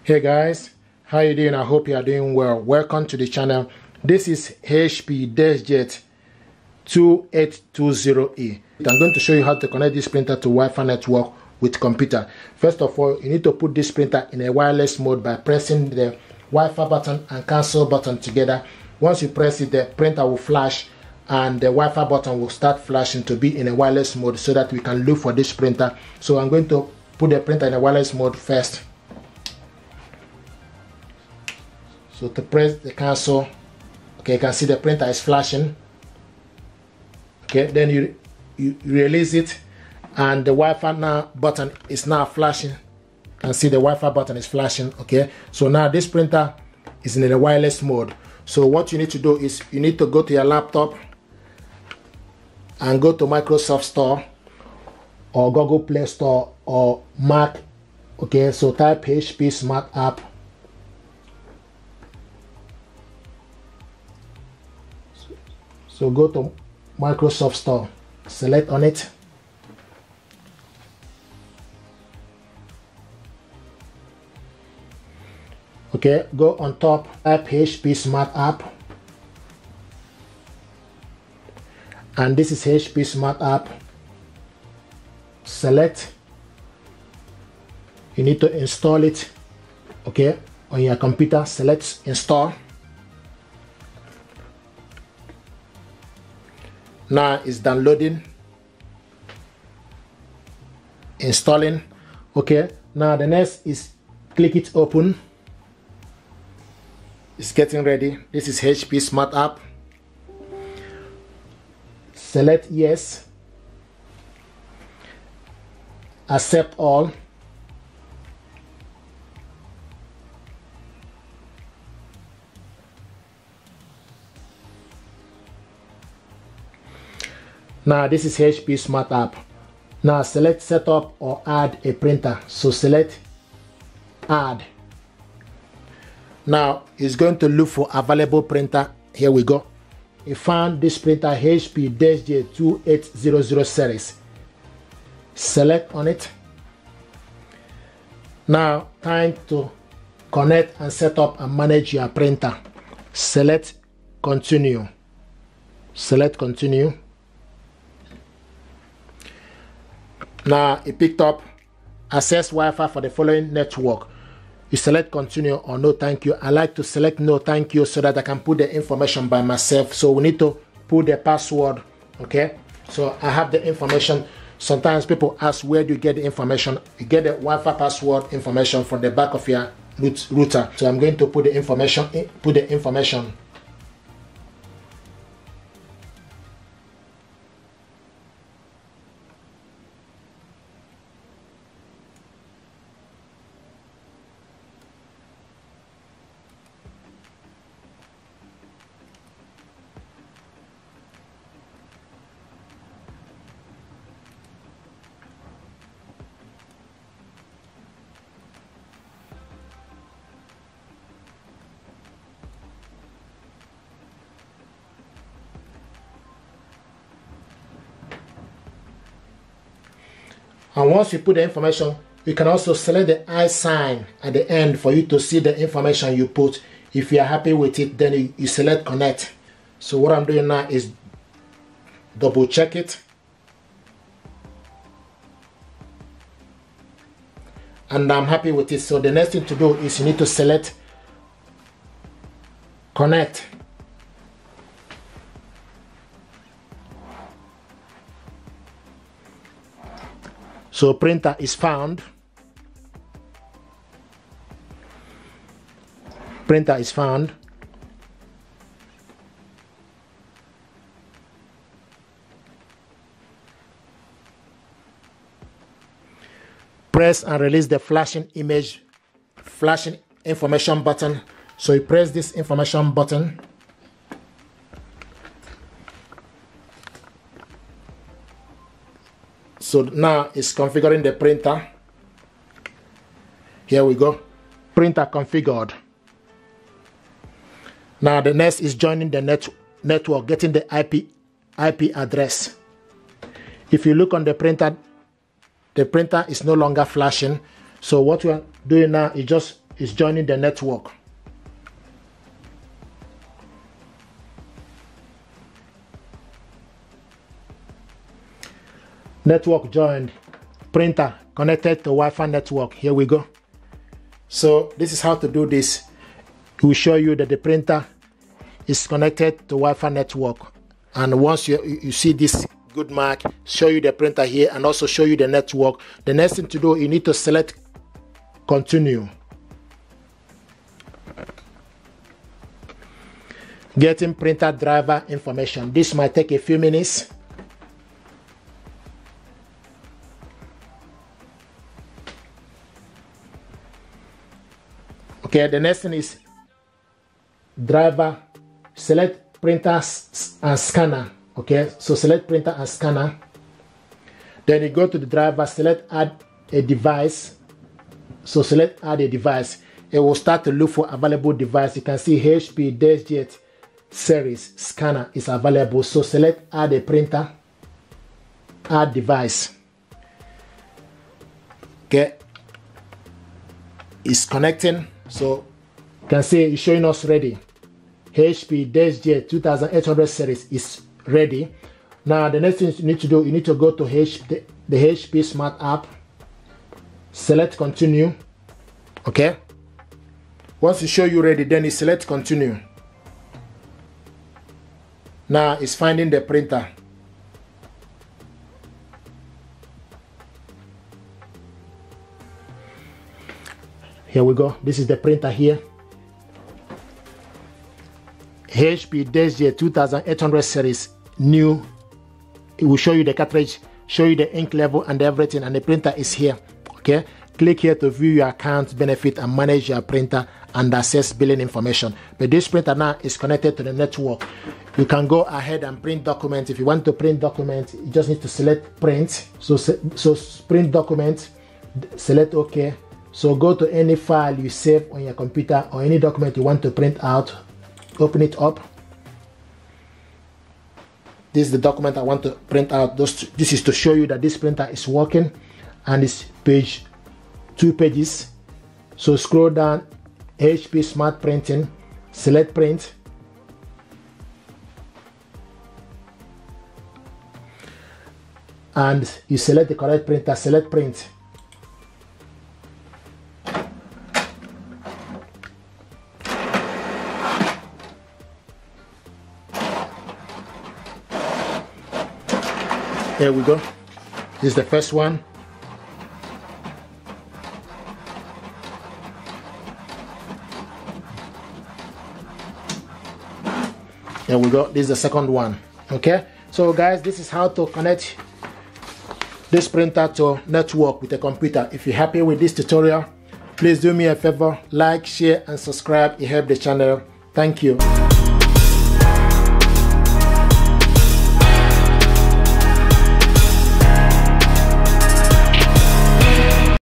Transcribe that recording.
Hey guys, how you doing? I hope you are doing well. Welcome to the channel. This is HP Deskjet 2820E. I'm going to show you how to connect this printer to Wi-Fi network with computer. First of all, you need to put this printer in a wireless mode by pressing the Wi-Fi button and cancel button together. Once you press it, the printer will flash and the Wi-Fi button will start flashing to be in a wireless mode so that we can look for this printer. So I'm going to put the printer in a wireless mode first. So to press the cancel, okay, you can see the printer is flashing. Okay, then you release it and the Wi-Fi now button is now flashing. You can see the Wi-Fi button is flashing. Okay, so now this printer is in a wireless mode. So what you need to do is you need to go to your laptop and go to Microsoft Store or Google Play Store or Mac. Okay, so type HP Smart App. So go to Microsoft Store, select on it. Okay, go on top, type HP Smart App. And this is HP Smart App. Select. You need to install it, okay, on your computer. Select install. Now it's downloading, installing. Okay, now the next is click it open. It's getting ready. This is HP Smart App. Select yes, accept all. Now this is HP Smart App. Now select setup or add a printer. So select add. Now it's going to look for available printer. Here we go. We found this printer, HP Deskjet 2800 series. Select on it. Now time to connect and set up and manage your printer. Select continue. Select continue. Now it picked up access Wi-Fi for the following network. You select continue or no thank you. I like to select no thank you so that I can put the information by myself. So we need to put the password. Okay, so I have the information. Sometimes people ask, where do you get the information? You get the Wi-Fi password information from the back of your router. So I'm going to put the information. And once you put the information, you can also select the I sign at the end for you to see the information you put. If you are happy with it, then you select connect. So what I'm doing now is double check it. And I'm happy with it. So the next thing to do is you need to select connect. So printer is found. Printer is found. Press and release the flashing information button. So you press this information button. So now it's configuring the printer. Here we go. Printer configured. Now the next is joining the network, getting the IP address. If you look on the printer is no longer flashing. So what we are doing now is just is joining the network. Network joined. Printer connected to Wi-Fi network. Here we go. So this is how to do this. It will show you that the printer is connected to Wi-Fi network, and once you see this good mark, show you the printer here and also show you the network. The next thing to do, you need to select continue. Getting printer driver information. This might take a few minutes. Okay, the next thing is driver. Select printer and scanner. Okay, so select printer and scanner. Then you go to the driver, select add a device. So select add a device. It will start to look for available device. You can see HP Deskjet series scanner is available. So select add a printer, add device. Okay, it's connecting. So you can see it's showing us ready. HP Deskjet 2800 series is ready. Now the next thing you need to do, you need to go to the HP Smart app, select continue. Okay, once it show you ready, then you select continue. Now it's finding the printer. Here we go. This is the printer here. HP Deskjet 2800 series new. It will show you the cartridge, show you the ink level and everything, and the printer is here. Okay, click here to view your account, benefit, and manage your printer and access billing information. But this printer now is connected to the network. You can go ahead and print documents. If you want to print documents, you just need to select print. So print document, select OK. So go to any file you save on your computer or any document you want to print out. Open it up. This is the document I want to print out. This is to show you that this printer is working, and it's page 2 pages. So scroll down, HP Smart Printing, select print. And you select the correct printer, select print. Here we go. This is the first one. Here we go. This is the second one. Okay. So guys, this is how to connect this printer to network with a computer. If you're happy with this tutorial, please do me a favor, like, share, and subscribe. It helps the channel. Thank you.